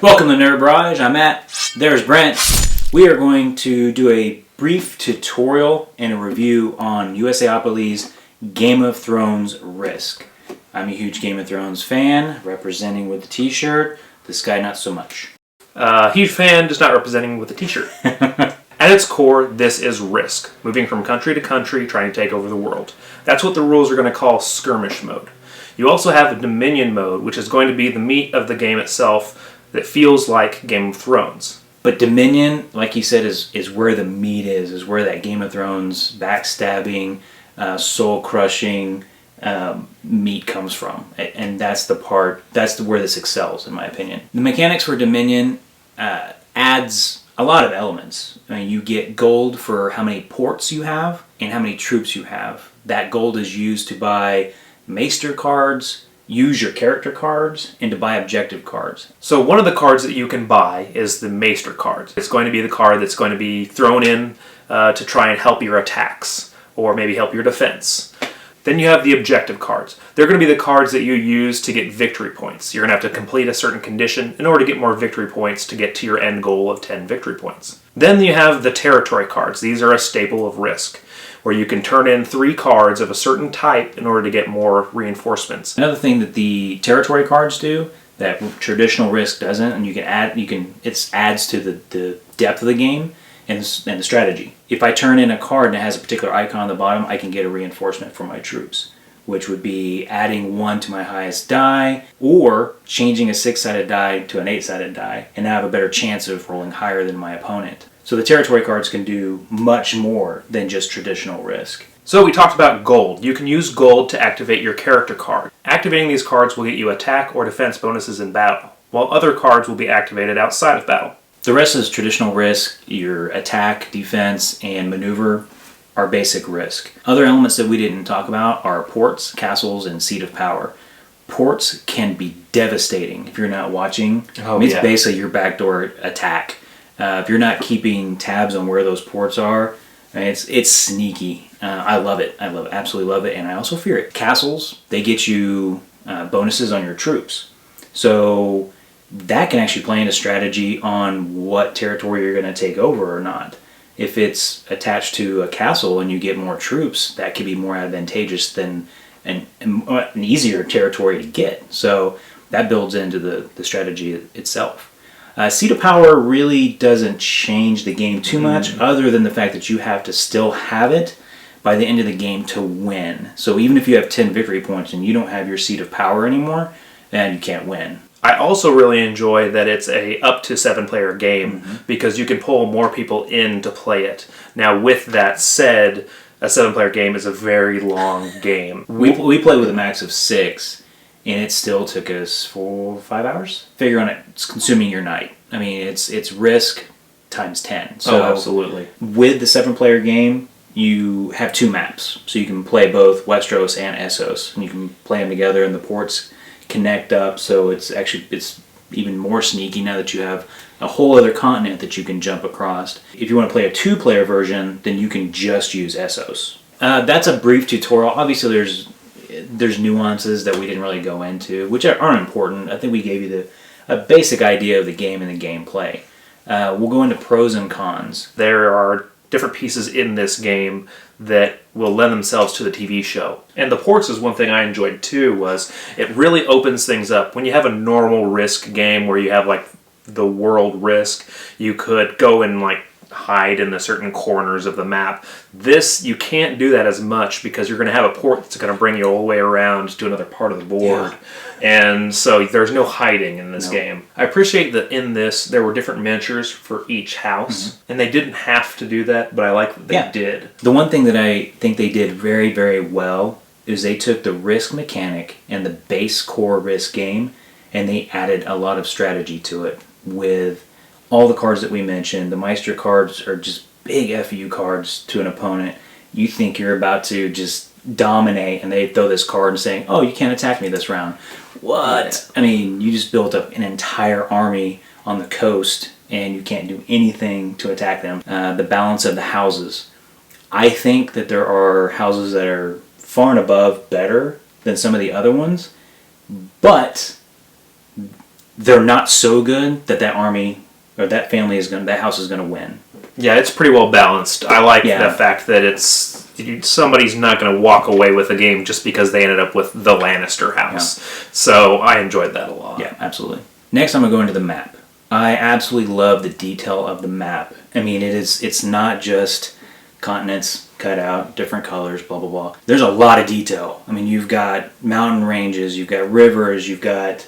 Welcome to Barrage. I'm Matt. There's Brent. We are going to do a brief tutorial and a review on USAopoly's Game of Thrones Risk. I'm a huge Game of Thrones fan, representing with the t-shirt. This guy not so much. Huge fan, just not representing with the t-shirt. At its core, this is Risk. Moving from country to country, trying to take over the world. That's what the rules are going to call Skirmish Mode. You also have a Dominion Mode, which is going to be the meat of the game itself that feels like Game of Thrones. But Dominion, like you said, is where the meat is where that Game of Thrones backstabbing, soul-crushing meat comes from. And that's where this excels, in my opinion. The mechanics for Dominion adds a lot of elements. I mean, you get gold for how many ports you have and how many troops you have. That gold is used to buy Maester cards, use your character cards, and to buy objective cards. So one of the cards that you can buy is the Maester card. It's going to be the card that's going to be thrown in to try and help your attacks, or maybe help your defense. Then you have the objective cards. They're going to be the cards that you use to get victory points. You're going to have to complete a certain condition in order to get more victory points to get to your end goal of 10 victory points. Then you have the territory cards. These are a staple of Risk, where you can turn in 3 cards of a certain type in order to get more reinforcements. Another thing that the territory cards do that traditional Risk doesn't, and it adds to the depth of the game and the strategy. If I turn in a card and it has a particular icon on the bottom, I can get a reinforcement for my troops, which would be adding 1 to my highest die, or changing a 6-sided die to an 8-sided die, and now I have a better chance of rolling higher than my opponent. So the territory cards can do much more than just traditional Risk. So we talked about gold. You can use gold to activate your character card. Activating these cards will get you attack or defense bonuses in battle, while other cards will be activated outside of battle. The rest is traditional Risk. Your attack, defense, and maneuver are basic Risk. Other elements that we didn't talk about are ports, castles, and seat of power. Ports can be devastating if you're not watching. It's basically your backdoor attack. If you're not keeping tabs on where those ports are, it's sneaky. I love it. Absolutely love it, and I also fear it. Castles, they get you bonuses on your troops. So that can actually play into strategy on what territory you're going to take over or not. If it's attached to a castle and you get more troops, that could be more advantageous than an easier territory to get. So that builds into the strategy itself. Seat of Power really doesn't change the game too much, other than the fact that you have to still have it by the end of the game to win. So even if you have 10 victory points and you don't have your Seat of Power anymore, then you can't win. I also really enjoy that it's a up to 7-player game because you can pull more people in to play it. Now, with that said, a 7-player game is a very long game. We play with a max of 6, and it still took us 4 or 5 hours. Figure on it, it's consuming your night. I mean, it's Risk times 10. So absolutely. With the 7-player game, you have 2 maps, so you can play both Westeros and Essos, and you can play them together, and the ports connect up, so it's even more sneaky now that you have a whole other continent that you can jump across. If you want to play a 2-player version, then you can just use Essos. That's a brief tutorial. Obviously there's nuances that we didn't really go into, which aren't important. I think we gave you a basic idea of the game and the gameplay. We'll go into pros and cons. There are different pieces in this game that will lend themselves to the TV show. And the ports is one thing I enjoyed too, was it really opens things up. When you have a normal Risk game where you have like the world Risk, you could go and like hide in the certain corners of the map. This, you can't do that as much because you're going to have a port that's going to bring you all the way around to another part of the board. Yeah. And so there's no hiding in this game. I appreciate that in this there were different miniatures for each house, and they didn't have to do that, but I like that they did. The one thing that I think they did very, very well is they took the Risk mechanic and the base core Risk game, and they added a lot of strategy to it with all the cards that we mentioned. The Maester cards are just big FU cards to an opponent. You think you're about to just dominate, and they throw this card and saying, "Oh, you can't attack me this round." What? I mean, you just built up an entire army on the coast, and you can't do anything to attack them. The balance of the houses. I think that there are houses that are far and above better than some of the other ones, but they're not so good that that army or that family is going, that house is going to win. Yeah, it's pretty well balanced. I like Yeah. the fact that it's somebody's not going to walk away with a game just because they ended up with the Lannister house. So I enjoyed that a lot. Yeah, absolutely. Next, I'm going to go into the map. I absolutely love the detail of the map. I mean, it's not just continents cut out, different colors, blah, blah, blah. There's a lot of detail. I mean, you've got mountain ranges, you've got rivers, you've got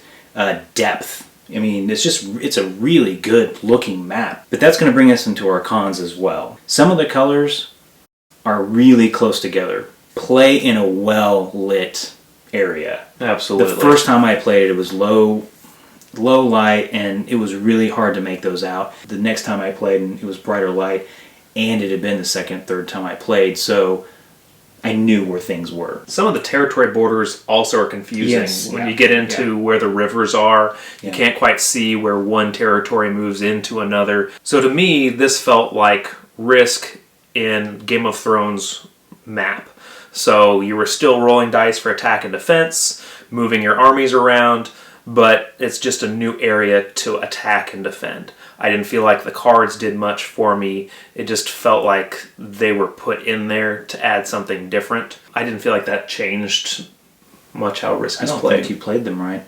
depth. I mean, it's a really good looking map. But that's going to bring us into our cons as well. Some of the colors are really close together. Play in a well-lit area. Absolutely. The first time I played it was low light, and it was really hard to make those out. The next time I played, and it was brighter light, and it had been the second, third time I played, so I knew where things were. Some of the territory borders also are confusing. Yes, when yeah, you get into where the rivers are, you Yeah. can't quite see where one territory moves into another. So to me, this felt like Risk in Game of Thrones map. So you were still rolling dice for attack and defense, moving your armies around, but it's just a new area to attack and defend. I didn't feel like the cards did much for me. It just felt like they were put in there to add something different. I didn't feel like that changed much how Risk I is don't played. think you played them right.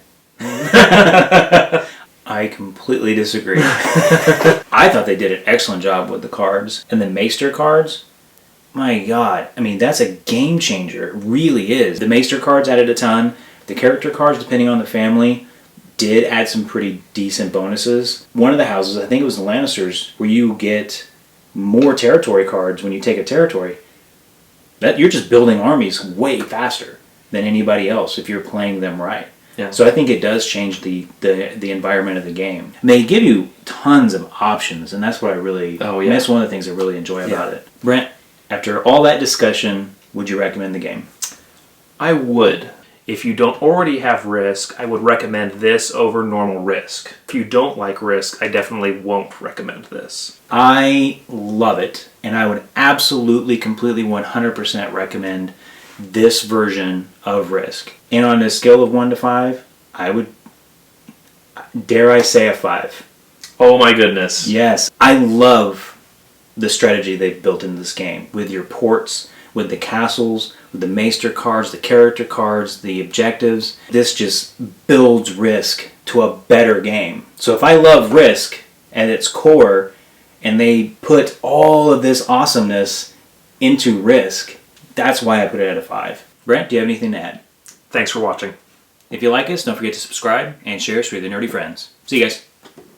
I completely disagree. I thought they did an excellent job with the cards. And the Maester cards, my God, I mean, that's a game changer. It really is. The Maester cards added a ton. The character cards, depending on the family, did add some pretty decent bonuses. One of the houses, I think it was the Lannisters, where you get more territory cards when you take a territory. That you're just building armies way faster than anybody else if you're playing them right. Yeah. So I think it does change the environment of the game. And they give you tons of options, and that's what I really... Oh, yeah. That's one of the things I really enjoy about it. Brent, after all that discussion, would you recommend the game? I would. If you don't already have Risk, I would recommend this over normal Risk. If you don't like Risk, I definitely won't recommend this. I love it, and I would absolutely, completely, 100% recommend this version of Risk. And on a scale of 1 to 5, I would, dare I say, a 5. Oh my goodness. Yes. I love the strategy they've built into this game with your ports, with the castles, with the Maester cards, the character cards, the objectives. This just builds Risk to a better game. So if I love Risk at its core, and they put all of this awesomeness into Risk, that's why I put it at a 5. Brent, do you have anything to add? Thanks for watching. If you like us, don't forget to subscribe and share us with your nerdy friends. See you guys.